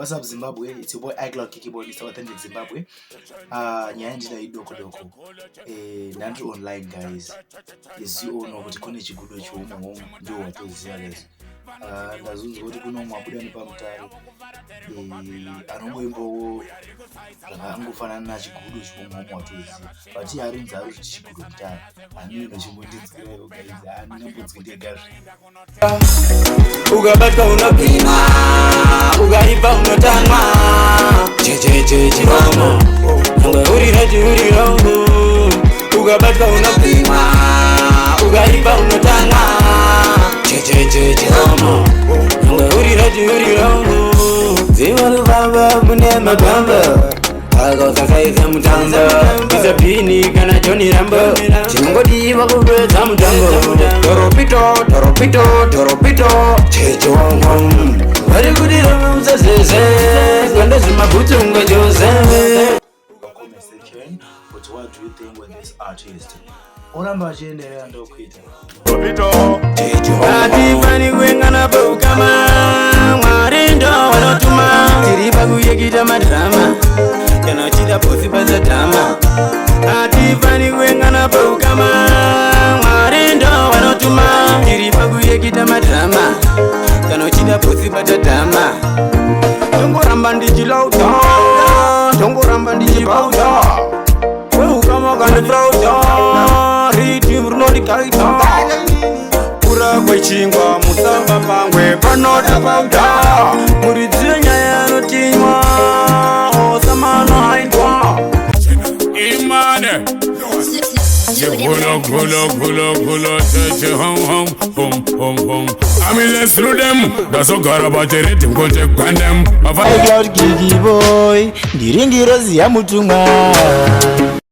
What's up, Zimbabwe? It's your boy iCloud Kikibon, Mr. Authentic Zimbabwe. Nyanja idoko doko. Nandu online, guys. Yes, you all know what Chigudo Chihomu do what is serious. Ndazunza kuti kuno mwabuda nepa Mutare. Anomwembo zvakangofanana na Chigudo Chihomu watoziva. But yarinza ari Chigudo Mutare. Ani nochimbondinzirayo guys. Ani nambonzindega. Ugabatwa unopima, ugaipa unotanga. Chihomu, urira homu. Ugabatwa unopima, ugaipa unotanga. Chihomu, urira homu. Ziwalu baba mune magamba. Akosakaiza mutango, Isapini kana Johnny Rambo. Chingodiva kubeza mutango. Toropito, Chihomu. Very good mzazeze, kwenda zimabutu ngojoze. Comment section, but what do you think with this artist? Oramba jende ando kwita. Atifani kwengana paukama, mwarindo wanotuma. Tiripa kuyekita madrama, yanochita posi paza drama. Atifani kwengana paukama, mwarindo wanotuma. Tiripa kuyekita madrama, yanochita posi paza drama. Tongoramba ndichilauta, tongoramba ndichipauta. Weukama kanifrauta, riti mrunoli kaita. Pura kwechingwa musamba pangwe panota pauta. Muridziyo nyaya notinywa, osamano haindwa. Imane Gulo, hum. I mean, let's through them. That's all got about the rhythm, go take them. iCloud Kiki boy, ndiringiro ziya mutumwa.